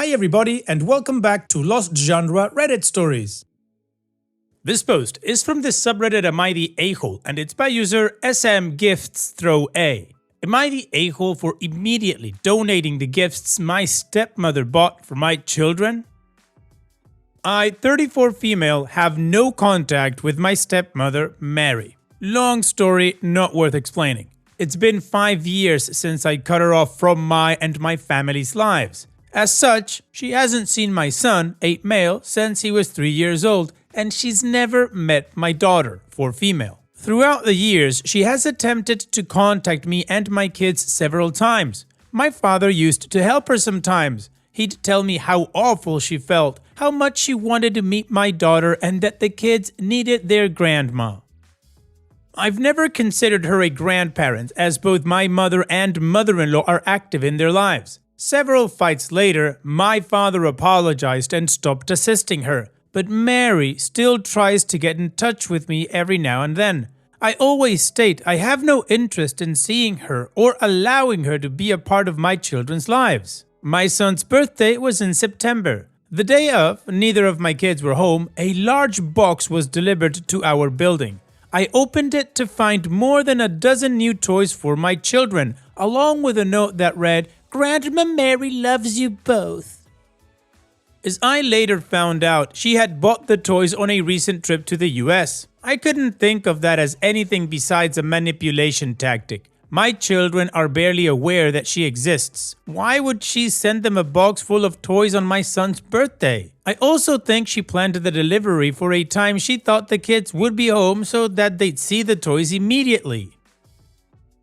Hi everybody and welcome back to Lost Genre Reddit Stories. This post is from the subreddit Am I the A-hole and it's by user SMGiftsThrowA. Am I the a-hole for immediately donating the gifts my stepmother bought for my children? I, 34 female, have no contact with my stepmother, Mary. Long story, not worth explaining. It's been 5 years since I cut her off from my and my family's lives. As such, she hasn't seen my son, a male, since he was 3 years old, and she's never met my daughter, 4 female. Throughout the years, she has attempted to contact me and my kids several times. My father used to help her sometimes. He'd tell me how awful she felt, how much she wanted to meet my daughter, and that the kids needed their grandma. I've never considered her a grandparent, as both my mother and mother-in-law are active in their lives. Several fights later, my father apologized and stopped assisting her, but Mary still tries to get in touch with me every now and then. I always state I have no interest in seeing her or allowing her to be a part of my children's lives. My son's birthday was in September. The day of, neither of my kids were home, a large box was delivered to our building. I opened it to find more than a dozen new toys for my children, along with a note that read, "Grandma Mary loves you both." As I later found out, she had bought the toys on a recent trip to the US. I couldn't think of that as anything besides a manipulation tactic. My children are barely aware that she exists. Why would she send them a box full of toys on my son's birthday? I also think she planned the delivery for a time she thought the kids would be home so that they'd see the toys immediately.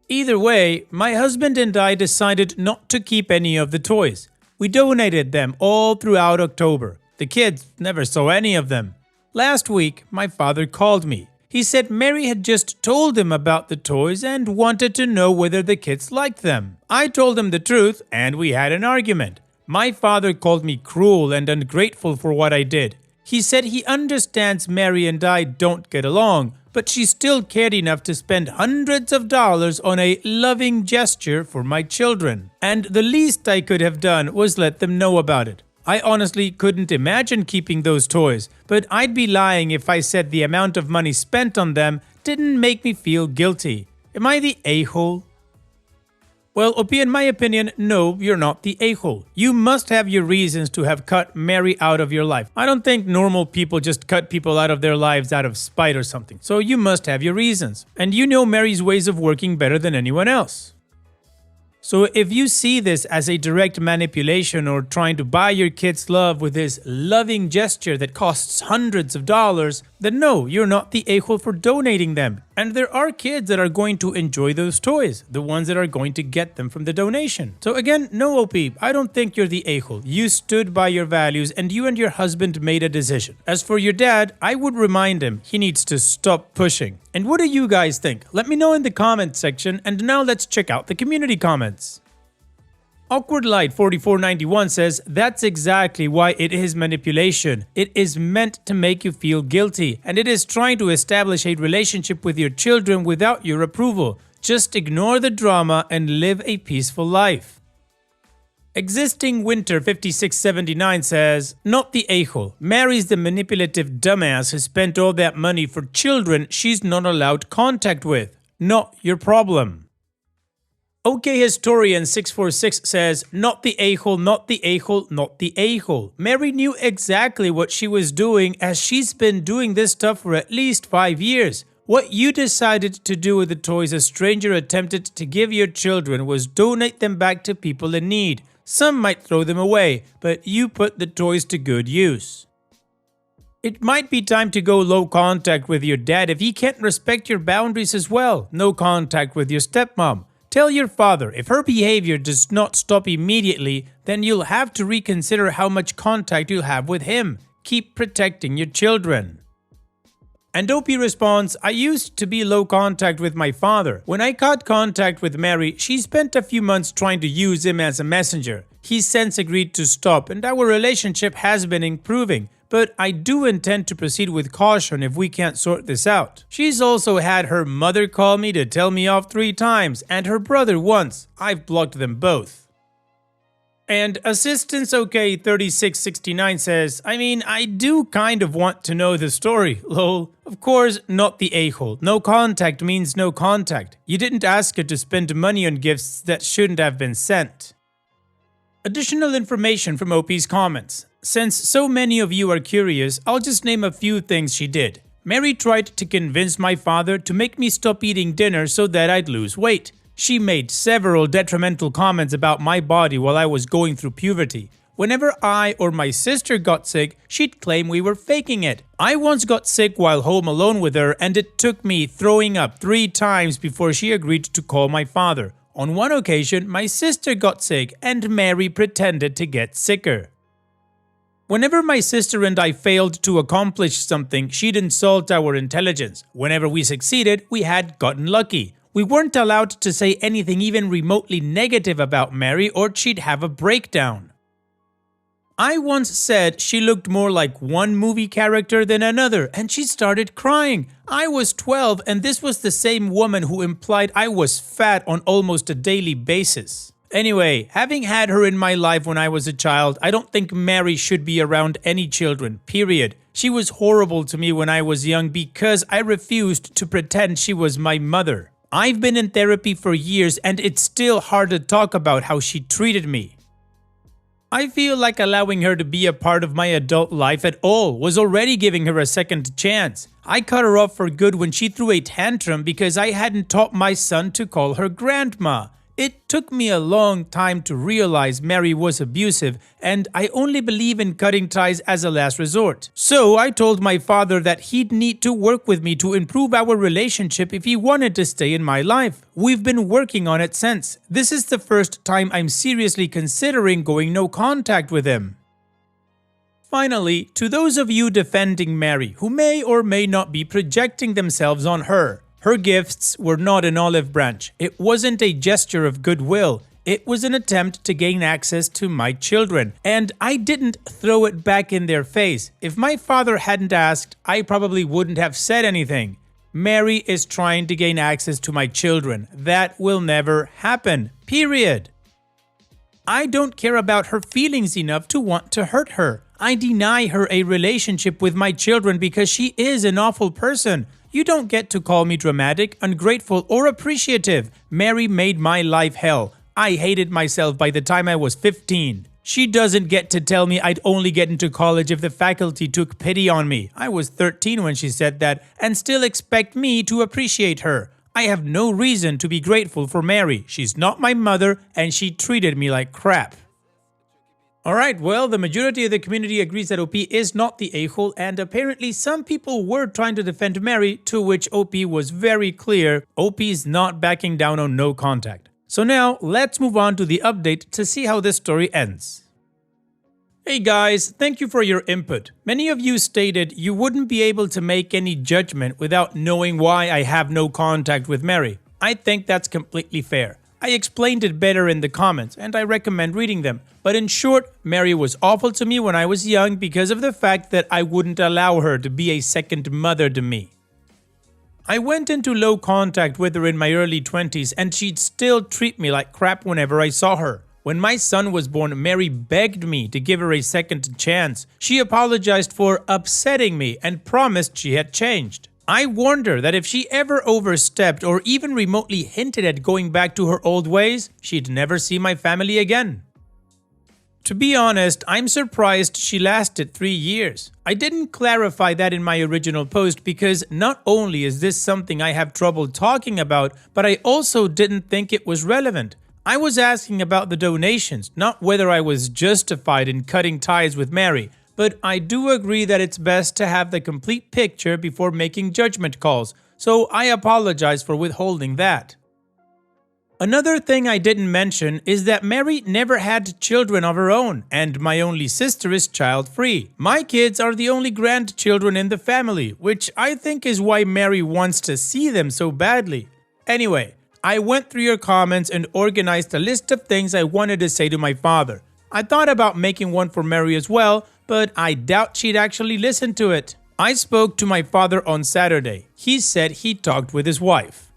Either way, my husband and I decided not to keep any of the toys. We donated them all throughout October. The kids never saw any of them. Last week, my father called me. He said Mary had just told him about the toys and wanted to know whether the kids liked them. I told him the truth and we had an argument. My father called me cruel and ungrateful for what I did. He said he understands Mary and I don't get along, but she still cared enough to spend hundreds of dollars on a loving gesture for my children. And the least I could have done was let them know about it. I honestly couldn't imagine keeping those toys, but I'd be lying if I said the amount of money spent on them didn't make me feel guilty. Am I the a-hole? Well, in my opinion, no, you're not the a-hole. You must have your reasons to have cut Mary out of your life. I don't think normal people just cut people out of their lives out of spite or something. So you must have your reasons. And you know Mary's ways of working better than anyone else. So if you see this as a direct manipulation or trying to buy your kids love with this loving gesture that costs hundreds of dollars, then no, you're not the a-hole for donating them. And there are kids that are going to enjoy those toys, the ones that are going to get them from the donation. So again, no OP, I don't think you're the a-hole. You stood by your values and you and your husband made a decision. As for your dad, I would remind him he needs to stop pushing. And what do you guys think? Let me know in the comment section, and now let's check out the community comments. AwkwardLight4491 says, "That's exactly why it is manipulation. It is meant to make you feel guilty, and it is trying to establish a relationship with your children without your approval. Just ignore the drama and live a peaceful life." Existing Winter 5679 says, "Not the a-hole. Mary's the manipulative dumbass who spent all that money for children she's not allowed contact with. Not your problem." OK Historian 646 says, "Not the a-hole, not the a-hole, not the a-hole. Mary knew exactly what she was doing, as she's been doing this stuff for at least 5 years. What you decided to do with the toys a stranger attempted to give your children was donate them back to people in need. Some might throw them away, but you put the toys to good use. It might be time to go low contact with your dad if he can't respect your boundaries as well. No contact with your stepmom. Tell your father if her behavior does not stop immediately, then you'll have to reconsider how much contact you'll have with him. Keep protecting your children." And Opie responds, "I used to be low contact with my father. When I cut contact with Mary, she spent a few months trying to use him as a messenger. He since agreed to stop and our relationship has been improving, but I do intend to proceed with caution if we can't sort this out. She's also had her mother call me to tell me off 3 times and her brother once. I've blocked them both." And Assistance OK 3669 says, I mean, I do kind of want to know the story, lol. Of course, not the a-hole. No contact means no contact. You didn't ask her to spend money on gifts that shouldn't have been sent. Additional information from OP's comments. Since so many of you are curious, I'll just name a few things she did. Mary tried to convince my father to make me stop eating dinner so that I'd lose weight. She made several detrimental comments about my body while I was going through puberty. Whenever I or my sister got sick, she'd claim we were faking it. I once got sick while home alone with her, and it took me throwing up 3 times before she agreed to call my father. On one occasion, my sister got sick and Mary pretended to get sicker. Whenever my sister and I failed to accomplish something, she'd insult our intelligence. Whenever we succeeded, we had gotten lucky. We weren't allowed to say anything even remotely negative about Mary or she'd have a breakdown. I once said she looked more like one movie character than another, and she started crying. I was 12 and this was the same woman who implied I was fat on almost a daily basis. Anyway, having had her in my life when I was a child, I don't think Mary should be around any children, period. She was horrible to me when I was young because I refused to pretend she was my mother. I've been in therapy for years and it's still hard to talk about how she treated me. I feel like allowing her to be a part of my adult life at all was already giving her a second chance. I cut her off for good when she threw a tantrum because I hadn't taught my son to call her grandma. It took me a long time to realize Mary was abusive, and I only believe in cutting ties as a last resort. So I told my father that he'd need to work with me to improve our relationship if he wanted to stay in my life. We've been working on it since. This is the first time I'm seriously considering going no contact with him. Finally, to those of you defending Mary who may or may not be projecting themselves on her, her gifts were not an olive branch. It wasn't a gesture of goodwill. It was an attempt to gain access to my children. And I didn't throw it back in their face. If my father hadn't asked, I probably wouldn't have said anything. Mary is trying to gain access to my children. That will never happen. Period. I don't care about her feelings enough to want to hurt her. I deny her a relationship with my children because she is an awful person. You don't get to call me dramatic, ungrateful, or appreciative. Mary made my life hell. I hated myself by the time I was 15. She doesn't get to tell me I'd only get into college if the faculty took pity on me. I was 13 when she said that, and still expect me to appreciate her. I have no reason to be grateful for Mary. She's not my mother, and she treated me like crap. Alright, well, the majority of the community agrees that OP is not the a-hole, and apparently some people were trying to defend Mary, to which OP was very clear, OP's not backing down on no contact. So now, let's move on to the update to see how this story ends. Hey guys, thank you for your input. Many of you stated you wouldn't be able to make any judgment without knowing why I have no contact with Mary. I think that's completely fair. I explained it better in the comments, and I recommend reading them. But in short, Mary was awful to me when I was young because of the fact that I wouldn't allow her to be a second mother to me. I went into low contact with her in my early 20s, and she'd still treat me like crap whenever I saw her. When my son was born, Mary begged me to give her a second chance. She apologized for upsetting me and promised she had changed. I warned her that if she ever overstepped or even remotely hinted at going back to her old ways, she'd never see my family again. To be honest, I'm surprised she lasted 3 years. I didn't clarify that in my original post because not only is this something I have trouble talking about, but I also didn't think it was relevant. I was asking about the donations, not whether I was justified in cutting ties with Mary. But I do agree that it's best to have the complete picture before making judgment calls, so I apologize for withholding that. Another thing I didn't mention is that Mary never had children of her own, and my only sister is child-free. My kids are the only grandchildren in the family, which I think is why Mary wants to see them so badly. Anyway, I went through your comments and organized a list of things I wanted to say to my father. I thought about making one for Mary as well, but I doubt she'd actually listen to it. I spoke to my father on Saturday. He said he talked with his wife.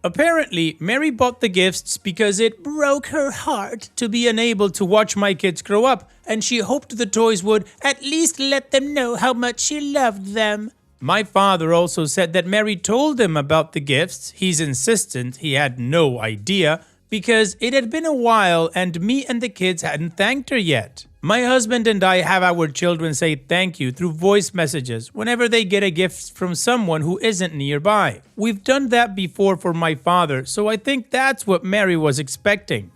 Apparently, Mary bought the gifts because it broke her heart to be unable to watch my kids grow up, and she hoped the toys would at least let them know how much she loved them. My father also said that Mary told him about the gifts. He's insistent he had no idea because it had been a while and me and the kids hadn't thanked her yet. My husband and I have our children say thank you through voice messages whenever they get a gift from someone who isn't nearby. We've done that before for my father, so I think that's what Mary was expecting.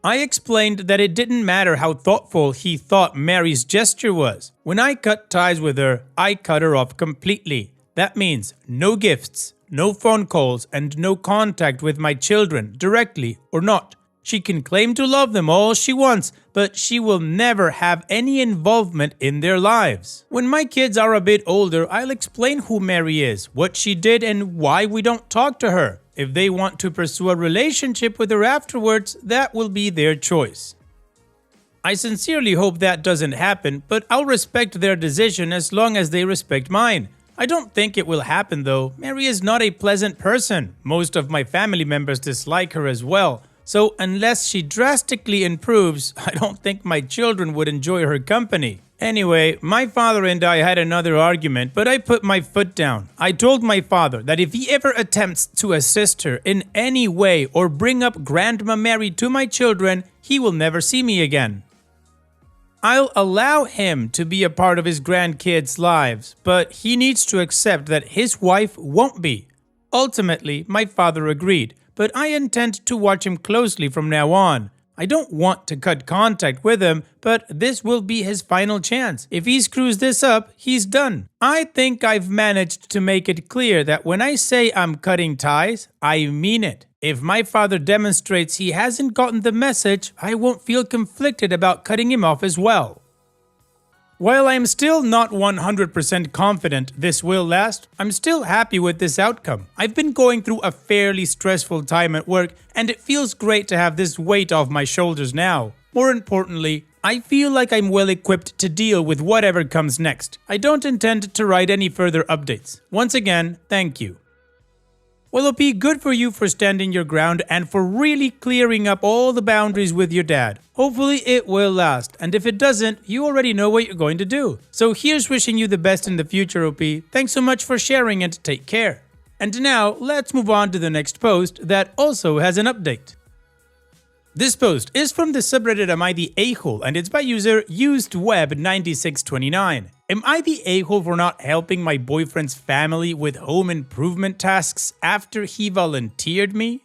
I explained that it didn't matter how thoughtful he thought Mary's gesture was. When I cut ties with her, I cut her off completely. That means no gifts, no phone calls, and no contact with my children, directly or not. She can claim to love them all she wants, but she will never have any involvement in their lives. When my kids are a bit older, I'll explain who Mary is, what she did, and why we don't talk to her. If they want to pursue a relationship with her afterwards, that will be their choice. I sincerely hope that doesn't happen, but I'll respect their decision as long as they respect mine. I don't think it will happen though. Mary is not a pleasant person. Most of my family members dislike her as well. So unless she drastically improves, I don't think my children would enjoy her company. Anyway, my father and I had another argument, but I put my foot down. I told my father that if he ever attempts to assist her in any way or bring up Grandma Mary to my children, he will never see me again. I'll allow him to be a part of his grandkids' lives, but he needs to accept that his wife won't be. Ultimately, my father agreed, but I intend to watch him closely from now on. I don't want to cut contact with him, but this will be his final chance. If he screws this up, he's done. I think I've managed to make it clear that when I say I'm cutting ties, I mean it. If my father demonstrates he hasn't gotten the message, I won't feel conflicted about cutting him off as well. While I'm still not 100% confident this will last, I'm still happy with this outcome. I've been going through a fairly stressful time at work, and it feels great to have this weight off my shoulders now. More importantly, I feel like I'm well equipped to deal with whatever comes next. I don't intend to write any further updates. Once again, thank you. Well, OP, good for you for standing your ground and for really clearing up all the boundaries with your dad. Hopefully it will last, and if it doesn't, you already know what you're going to do. So here's wishing you the best in the future, OP. Thanks so much for sharing and take care. And now, let's move on to the next post that also has an update. This post is from the subreddit Am I the A-hole, and it's by user UsedWeb9629. Am I the a-hole for not helping my boyfriend's family with home improvement tasks after he volunteered me?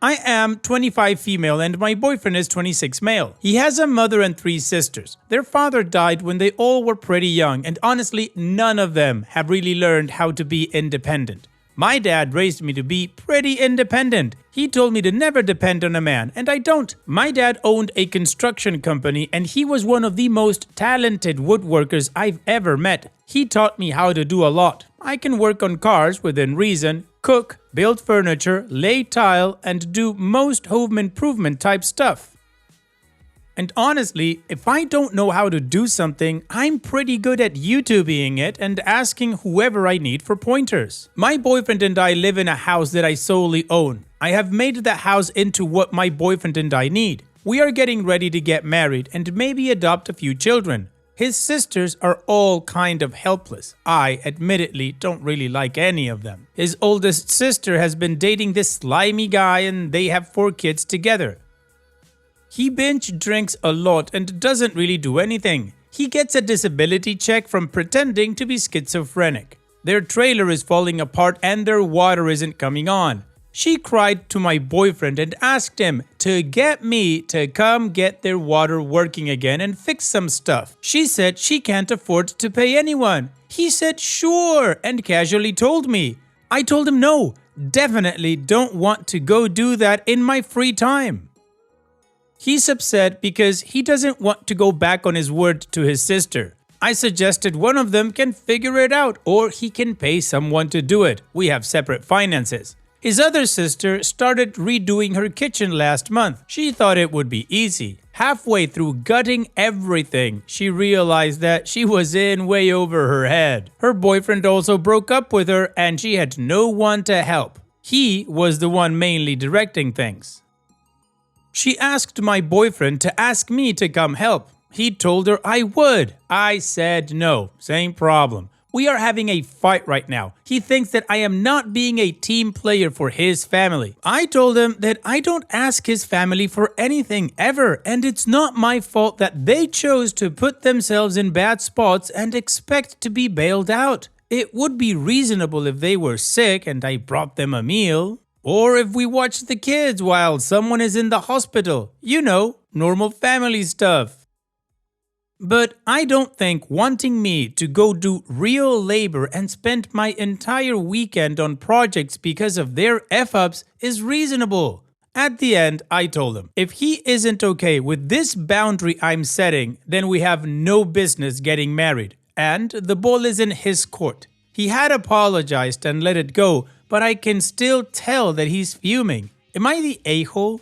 I am 25 female and my boyfriend is 26 male. He has a mother and 3 sisters. Their father died when they all were pretty young, and honestly, none of them have really learned how to be independent. My dad raised me to be pretty independent. He told me to never depend on a man, and I don't. My dad owned a construction company, and he was one of the most talented woodworkers I've ever met. He taught me how to do a lot. I can work on cars within reason, cook, build furniture, lay tile, and do most home improvement type stuff. And honestly, if I don't know how to do something, I'm pretty good at YouTubing it and asking whoever I need for pointers. My boyfriend and I live in a house that I solely own. I have made the house into what my boyfriend and I need. We are getting ready to get married and maybe adopt a few children. His sisters are all kind of helpless. I, admittedly, don't really like any of them. His oldest sister has been dating this slimy guy and they have 4 kids together. He binge drinks a lot and doesn't really do anything. He gets a disability check from pretending to be schizophrenic. Their trailer is falling apart and their water isn't coming on. She cried to my boyfriend and asked him to get me to come get their water working again and fix some stuff. She said she can't afford to pay anyone. He said sure and casually told me. I told him no, definitely don't want to go do that in my free time. He's upset because he doesn't want to go back on his word to his sister. I suggested one of them can figure it out or he can pay someone to do it. We have separate finances. His other sister started redoing her kitchen last month. She thought it would be easy. Halfway through gutting everything, she realized that she was in way over her head. Her boyfriend also broke up with her and she had no one to help. He was the one mainly directing things. She asked my boyfriend to ask me to come help. He told her I would. I said no. Same problem. We are having a fight right now. He thinks that I am not being a team player for his family. I told him that I don't ask his family for anything ever, and it's not my fault that they chose to put themselves in bad spots and expect to be bailed out. It would be reasonable if they were sick and I brought them a meal. Or if we watch the kids while someone is in the hospital. You know, normal family stuff. But I don't think wanting me to go do real labor and spend my entire weekend on projects because of their F-ups is reasonable. At the end, I told him, if he isn't okay with this boundary I'm setting, then we have no business getting married. And the ball is in his court. He had apologized and let it go, but I can still tell that he's fuming. Am I the a-hole?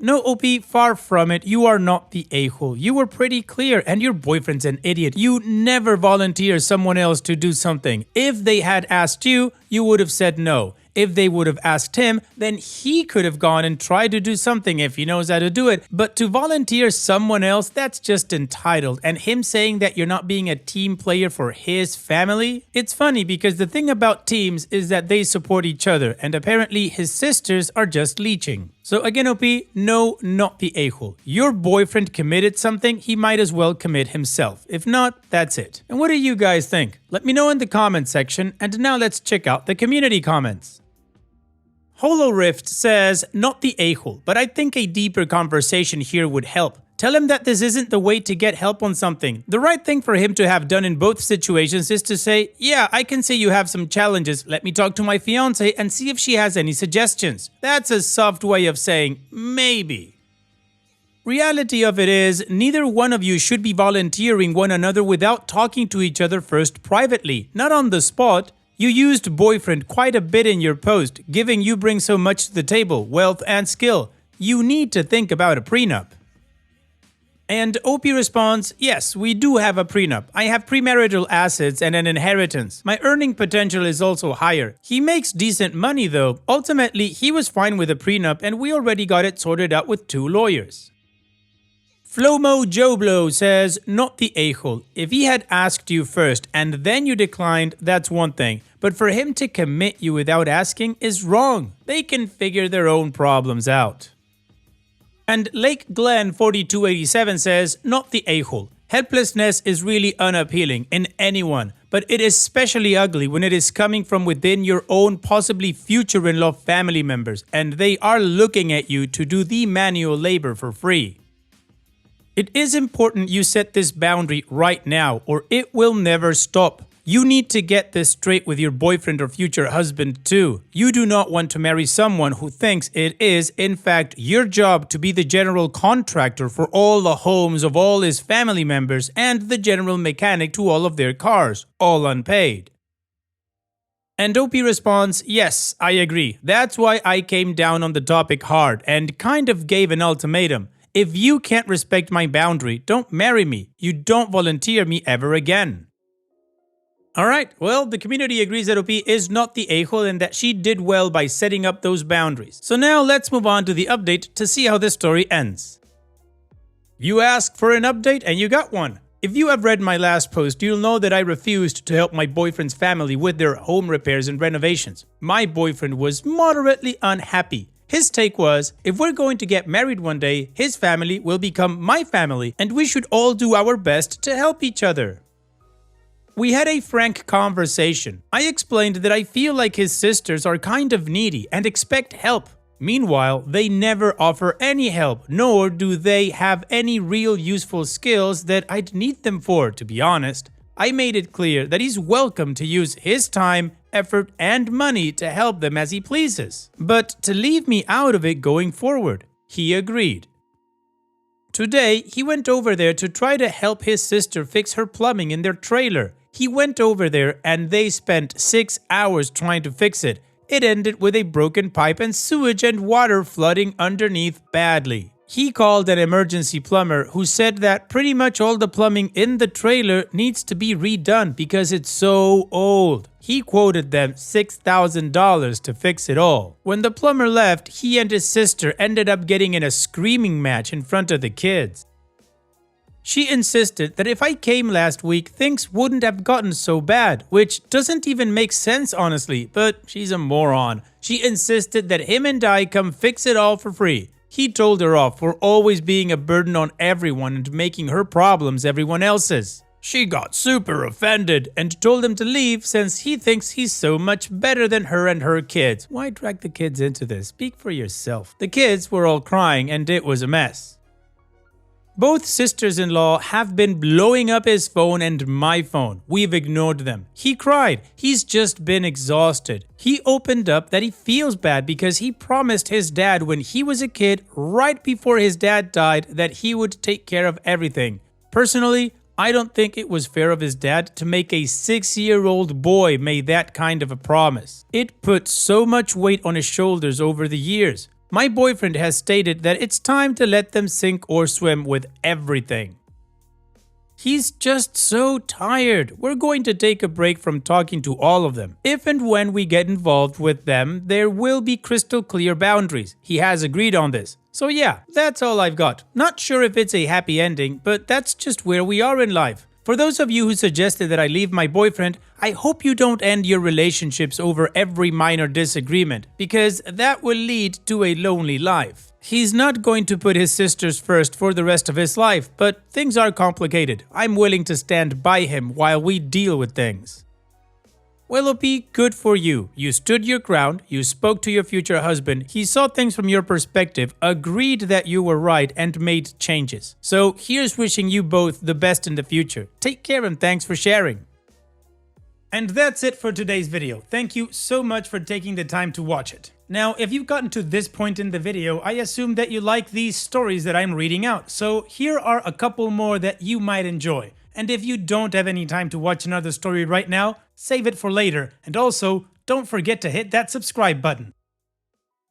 No, OP, far from it. You are not the a-hole. You were pretty clear, and your boyfriend's an idiot. You never volunteer someone else to do something. If they had asked you, you would have said no. If they would have asked him, then he could have gone and tried to do something if he knows how to do it. But to volunteer someone else, that's just entitled. And him saying that you're not being a team player for his family? It's funny because the thing about teams is that they support each other, and apparently his sisters are just leeching. So again, OP, no, not the a-hole. Your boyfriend committed something, he might as well commit himself. If not, that's it. And what do you guys think? Let me know in the comment section, and now let's check out the community comments. HoloRift says, not the a-hole, but I think a deeper conversation here would help. Tell him that this isn't the way to get help on something. The right thing for him to have done in both situations is to say, yeah, I can see you have some challenges. Let me talk to my fiance and see if she has any suggestions. That's a soft way of saying, maybe. Reality of it is, neither one of you should be volunteering one another without talking to each other first privately, not on the spot. You used boyfriend quite a bit in your post, giving you bring so much to the table, wealth and skill. You need to think about a prenup. And OP responds, yes, we do have a prenup. I have premarital assets and an inheritance. My earning potential is also higher. He makes decent money though. Ultimately, he was fine with a prenup and we already got it sorted out with 2 lawyers. Flomo Joblo says, not the a-hole. If he had asked you first and then you declined, that's one thing. But for him to commit you without asking is wrong. They can figure their own problems out. And Lake Glen 4287 says, not the a-hole. Helplessness is really unappealing in anyone, but it is especially ugly when it is coming from within your own possibly future-in-law family members, and they are looking at you to do the manual labor for free. It is important you set this boundary right now, or it will never stop. You need to get this straight with your boyfriend or future husband too. You do not want to marry someone who thinks it is, in fact, your job to be the general contractor for all the homes of all his family members and the general mechanic to all of their cars, all unpaid. And OP responds, yes, I agree. That's why I came down on the topic hard and kind of gave an ultimatum. If you can't respect my boundary, don't marry me. You don't volunteer me ever again. Alright, well, the community agrees that OP is not the a-hole and that she did well by setting up those boundaries. So now let's move on to the update to see how this story ends. You asked for an update and you got one. If you have read my last post, you'll know that I refused to help my boyfriend's family with their home repairs and renovations. My boyfriend was moderately unhappy. His take was, if we're going to get married one day, his family will become my family and we should all do our best to help each other. We had a frank conversation. I explained that I feel like his sisters are kind of needy and expect help. Meanwhile, they never offer any help, nor do they have any real useful skills that I'd need them for, to be honest. I made it clear that he's welcome to use his time, effort, and money to help them as he pleases, but to leave me out of it going forward. He agreed. Today, he went over there to try to help his sister fix her plumbing in their trailer. He went over there and they spent 6 hours trying to fix it. It ended with a broken pipe and sewage and water flooding underneath badly. He called an emergency plumber who said that pretty much all the plumbing in the trailer needs to be redone because it's so old. he quoted them $6,000 to fix it all. When the plumber left, he and his sister ended up getting in a screaming match in front of the kids. She insisted that if I came last week, things wouldn't have gotten so bad, which doesn't even make sense honestly, but she's a moron. She insisted that him and I come fix it all for free. He told her off for always being a burden on everyone and making her problems everyone else's. She got super offended and told him to leave since he thinks he's so much better than her and her kids. Why drag the kids into this? Speak for yourself. The kids were all crying and it was a mess. Both sisters-in-law have been blowing up his phone and my phone. We've ignored them. He cried. He's just been exhausted. He opened up that he feels bad because he promised his dad when he was a kid, right before his dad died, that he would take care of everything. Personally, I don't think it was fair of his dad to make a 6-year-old boy make that kind of a promise. It put so much weight on his shoulders over the years. My boyfriend has stated that it's time to let them sink or swim with everything. He's just so tired. We're going to take a break from talking to all of them. If and when we get involved with them, there will be crystal clear boundaries. He has agreed on this. So yeah, that's all I've got. Not sure if it's a happy ending, but that's just where we are in life. For those of you who suggested that I leave my boyfriend, I hope you don't end your relationships over every minor disagreement, because that will lead to a lonely life. He's not going to put his sisters first for the rest of his life, but things are complicated. I'm willing to stand by him while we deal with things. Willoughby, good for you. You stood your ground, you spoke to your future husband, he saw things from your perspective, agreed that you were right, and made changes. So here's wishing you both the best in the future. Take care and thanks for sharing. And that's it for today's video. Thank you so much for taking the time to watch it. Now, if you've gotten to this point in the video, I assume that you like these stories that I'm reading out. So here are a couple more that you might enjoy. And if you don't have any time to watch another story right now, save it for later. And also, don't forget to hit that subscribe button.